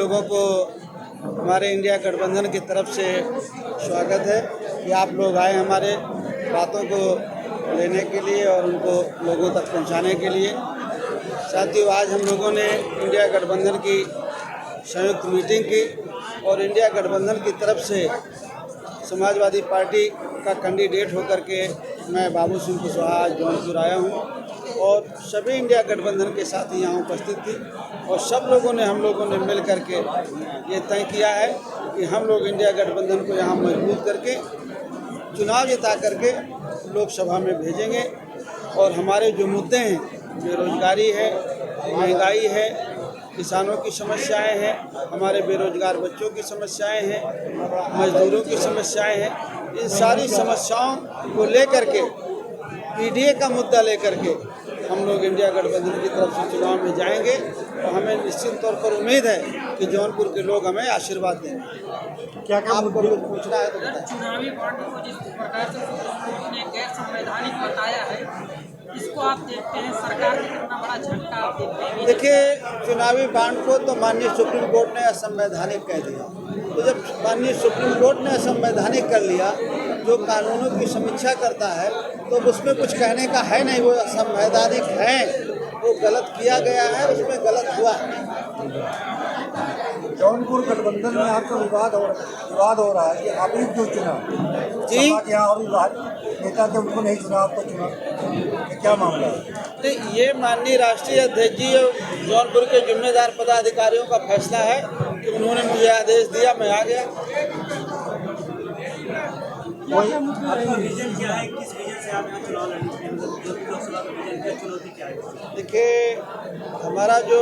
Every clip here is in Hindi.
लोगों को हमारे इंडिया गठबंधन की तरफ से स्वागत है कि आप लोग आए हमारे बातों को लेने के लिए और उनको लोगों तक पहुंचाने के लिए। साथियों, आज हम लोगों ने इंडिया गठबंधन की संयुक्त मीटिंग की और इंडिया गठबंधन की तरफ से समाजवादी पार्टी का कैंडिडेट होकर के मैं बाबू सिंह कुशवाहा जौनपुर आया हूं और सभी इंडिया गठबंधन के साथी यहाँ उपस्थित थी और सब लोगों ने हम लोगों ने मिल करके ये तय किया है कि हम लोग इंडिया गठबंधन को यहाँ मजबूत करके चुनाव जिता करके लोकसभा में भेजेंगे और हमारे जो मुद्दे हैं, बेरोजगारी है, महंगाई है, किसानों की समस्याएं हैं, हमारे बेरोजगार बच्चों की समस्याएं हैं, मजदूरों की समस्याएं हैं, इन सारी समस्याओं को लेकर के पीडीए का मुद्दा लेकर के हम लोग इंडिया गठबंधन की तरफ से चुनाव में जाएंगे और हमें निश्चित तौर पर उम्मीद है कि जौनपुर के लोग हमें आशीर्वाद देंगे। क्या आपको कुछ पूछना है तो बताएं। चुनावी बॉन्ड को जिस प्रकार से सुप्रीम कोर्ट ने गैर संवैधानिक बताया है, इसको आप देखते हैं, सरकार ने कितना बड़ा झटका आप देखते हैं? देखिए, चुनावी बॉन्ड को तो माननीय सुप्रीम कोर्ट ने असंवैधानिक कह दिया। तो जब माननीय सुप्रीम कोर्ट ने असंवैधानिक कर लिया, जो कानूनों की समीक्षा करता है, तो उसमें कुछ कहने का है नहीं। वो असंवैधानिक है, वो गलत किया गया है, उसमें गलत हुआ है। जौनपुर गठबंधन में आपका विवाद हो रहा है कि आप ही क्यों चुना जी यहाँ और नेता थे उनको नहीं चुना, आपको चुना, ये क्या मामला है? तो ये माननीय राष्ट्रीय अध्यक्ष जी और जौनपुर के जिम्मेदार पदाधिकारियों का फैसला है कि उन्होंने मुझे आदेश दिया, मैं आ गया। रीजन क्या है, किस रीजन से आप यहाँ चुनाव लड़ने लोकसभा का रीजन क्या, चुनौती क्या है? देखिए, हमारा जो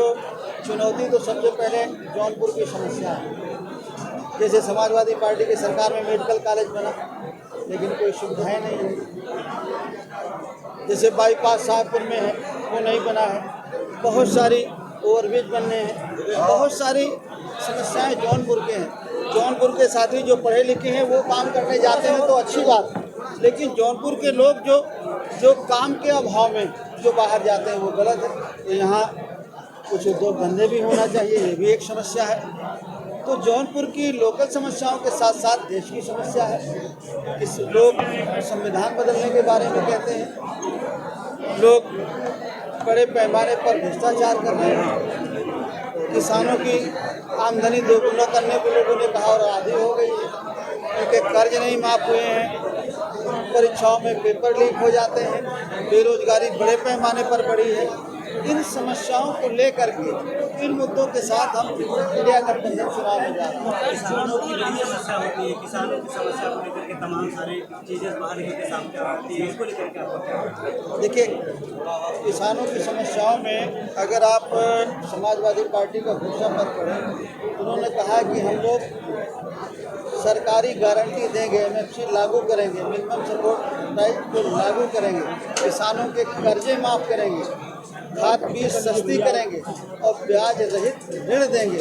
चुनौती तो सबसे पहले जौनपुर की समस्या है। जैसे समाजवादी पार्टी की सरकार में मेडिकल कॉलेज बना, लेकिन कोई सुविधाएं नहीं है। जैसे बाईपास शाहपुर में है, वो नहीं बना है। बहुत सारी ओवरब्रिज बनने हैं, बहुत सारी समस्याएं जौनपुर के हैं। जौनपुर के साथी जो पढ़े लिखे हैं वो काम करने जाते हैं तो अच्छी बात है, लेकिन जौनपुर के लोग जो काम के अभाव में जो बाहर जाते हैं वो गलत है। तो यहाँ कुछ उद्योग धंधे भी होना चाहिए, ये भी एक समस्या है। तो जौनपुर की लोकल समस्याओं के साथ साथ देश की समस्या है। इस लोग संविधान बदलने के बारे में कहते हैं, लोग बड़े पैमाने पर भ्रष्टाचार कर रहे हैं, किसानों की आमदनी दोगुना करने को लोगों ने कहा और आधी हो गई है, उनके कर्ज नहीं माफ़ हुए हैं, परीक्षाओं में पेपर लीक हो जाते हैं, बेरोजगारी बड़े पैमाने पर बढ़ी है। इन समस्याओं को लेकर के, इन मुद्दों के साथ हम इंडिया गठबंधन चुनाव में जा रहे हैं। किसानों की बड़ी समस्या होती है, किसानों की समस्या को लेकर के तमाम सारी चीज़ें बाहर निकल के सामने आती है, इसको लेकर के आपको क्या लगता है? देखिए, किसानों की समस्याओं में अगर आप समाजवादी पार्टी का घोषणा पत्र पढ़ें, उन्होंने कहा कि हम लोग सरकारी गारंटी देंगे, एमएसपी लागू करेंगे, मिनिमम सपोर्ट प्राइस को लागू करेंगे, किसानों के कर्जे माफ़ करेंगे, खाद बीज सस्ती करेंगे और ब्याज रहित ऋण देंगे।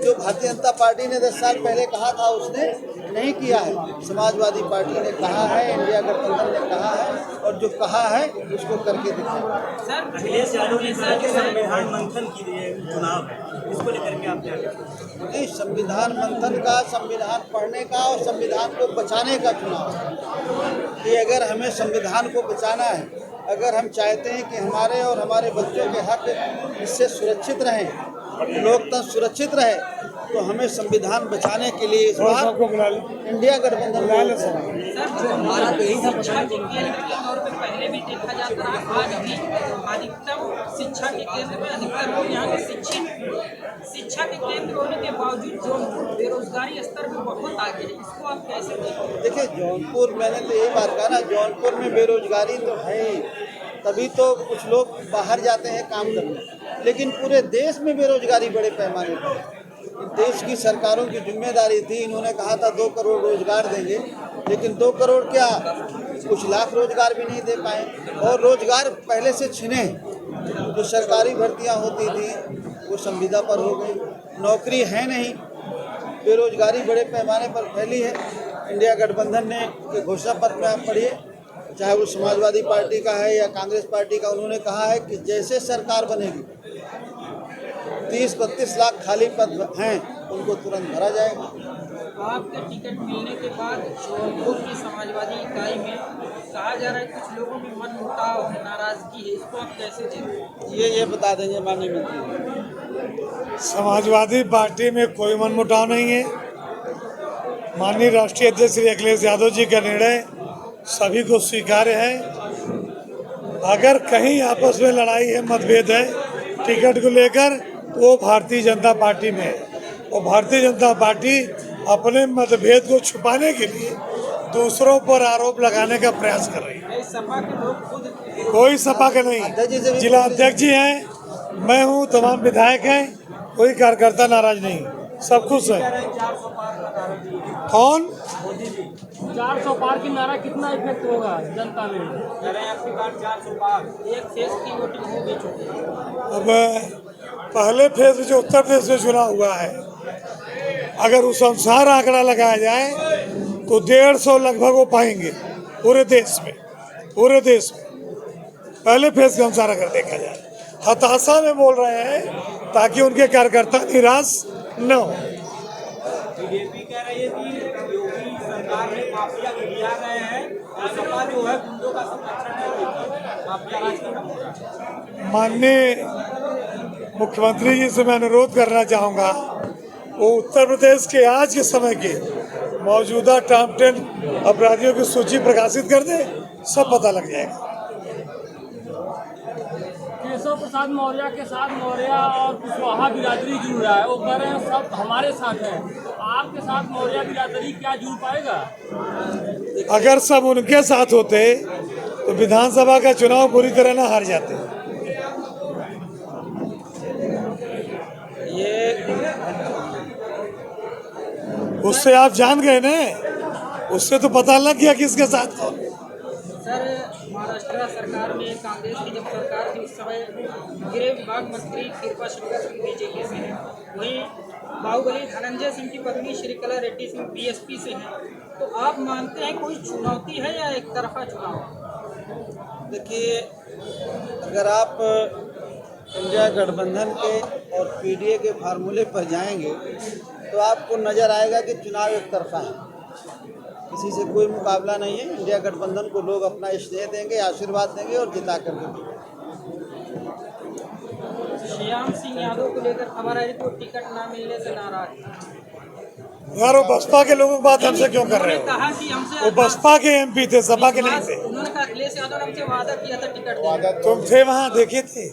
जो भारतीय जनता पार्टी ने 10 साल पहले कहा था उसने नहीं किया है। समाजवादी पार्टी ने कहा है, इंडिया गठबंधन ने कहा है और जो कहा है उसको करके दिखाएंगे। सर, अखिलेश यादव ने कहा कि संविधान मंथन की चुनाव है, इसको लेकर के आप क्या कहते हैं? नहीं, संविधान मंथन का, संविधान पढ़ने का और संविधान को बचाने का चुनाव है। कि अगर हमें संविधान को बचाना है, अगर हम चाहते हैं कि हमारे और हमारे बच्चों के हक इससे सुरक्षित रहें, लोकतंत्र सुरक्षित रहे, तो हमें संविधान बचाने के लिए इस बार इंडिया गठबंधन शिक्षा के केंद्र के तौर पर पहले भी देखा जाता है, आज भी अधिकतम शिक्षा के केंद्र में अधिकतर लोग यहाँ के शिक्षित, शिक्षा के केंद्र होने के बावजूद जौनपुर बेरोजगारी स्तर में बहुत आगे है, इसको आप कैसे देखते हैं? देखिए, जौनपुर, मैंने तो यही बात कहा ना, जौनपुर में बेरोजगारी तो है ही, तभी तो कुछ लोग बाहर जाते हैं काम करने, लेकिन पूरे देश में बेरोजगारी बड़े पैमाने पर। देश की सरकारों की जिम्मेदारी थी, इन्होंने कहा था 2 करोड़ रोजगार देंगे, लेकिन 2 करोड़ क्या, कुछ लाख रोजगार भी नहीं दे पाए और रोजगार पहले से छिने। जो सरकारी भर्तियां होती थी वो संविदा पर हो गई, नौकरी है नहीं, बेरोजगारी बड़े पैमाने पर फैली है। इंडिया गठबंधन ने के घोषणा पत्र में आप पढ़िए, चाहे वो समाजवादी पार्टी का है या कांग्रेस पार्टी का, उन्होंने कहा है कि जैसे सरकार बनेगी 30-32 लाख खाली पद हैं उनको तुरंत भरा जाएगा। आपके टिकट मिलने के बाद जौनपुर की समाजवादी इकाई में कहा जा रहा है कुछ लोगों में मन मुटाव है, नाराजगी है, इसको आप कैसे देखते हैं? ये बता देंगे माननीय मंत्री। समाजवादी पार्टी में कोई मनमुटाव नहीं है। माननीय राष्ट्रीय अध्यक्ष श्री अखिलेश यादव जी का निर्णय सभी को स्वीकार्य है। अगर कहीं आपस में लड़ाई है, मतभेद है टिकट को लेकर, तो वो भारतीय जनता पार्टी में है। और भारतीय जनता पार्टी अपने मतभेद को छुपाने के लिए दूसरों पर आरोप लगाने का प्रयास कर रही है। सपा के लोग खुद कोई सपा के नहीं, जिला अध्यक्ष जी हैं, मैं हूँ, तमाम विधायक हैं, कोई कार्यकर्ता नाराज नहीं, सब खुश है। 400 पार का नारा दिए। कौन? 400 पार की नारा कितना इफेक्ट होगा जनता में? आपकी बात 400 पार, एक फेज की वोटिंग हो गई चुकी है। अब पहले फेज जो उत्तर प्रदेश में चुनाव हुआ है, अगर उस अनुसार आंकड़ा लगाया जाए तो 150 लगभग वो पाएंगे पूरे देश में। पहले फेज के अनुसार अगर देखा जाए, हताशा में बोल रहे हैं ताकि उनके कार्यकर्ता निराश न हो। बीजेपी कह रही है कि योगी सरकार ने माफिया गिरा रहे हैं और सपा जो है गुंडों का संरक्षण कर रही है, माफिया राज खत्म हो रहा है। माननीय मुख्यमंत्री जी से मैं अनुरोध करना चाहूँगा, वो उत्तर प्रदेश के आज के समय के मौजूदा टॉप 10 अपराधियों की सूची प्रकाशित कर दे, सब पता लग जाएगा। केशव प्रसाद मौर्य के साथ मौर्य और कुशवाहा बिरादरी जुड़ रहा है, वो कह रहे हैं सब हमारे साथ हैं, तो आपके साथ मौर्य बिरादरी क्या जुड़ पाएगा? अगर सब उनके साथ होते तो विधानसभा का चुनाव पूरी तरह ना हार जाते। उससे आप जान गए ना, उससे तो पता लग गया किसके साथ कौन। सर, महाराष्ट्र सरकार में कांग्रेस की जब सरकार थी उस समय गृह विभाग मंत्री कृपा शंकर सिंह बीजेपी से हैं, वहीं बाहुबली धनंजय सिंह की पत्नी श्रीकला रेड्डी सिंह बीएसपी से हैं, तो आप मानते हैं कोई चुनौती है या एक तरफा चुनाव? देखिए, अगर आप इंडिया गठबंधन के और पीडीए के फार्मूले पर जाएंगे तो आपको नज़र आएगा कि चुनाव एक तरफा है, किसी से कोई मुकाबला नहीं है। इंडिया गठबंधन को लोग अपना स्नेह देंगे, आशीर्वाद देंगे और जिता कर देंगे। श्याम सिंह यादव को लेकर खबर आई तो टिकट ना मिलने से नाराज। यार वो बसपा के लोगों की बात हमसे क्यों कर रहे हो? कहा कि हमसे वो बसपा के एमपी थे, सपा के नहीं थे। उन्होंने कहा अखिलेश यादव ने हमसे वादा किया था टिकट देने। तुम थे वहाँ, देखे थे।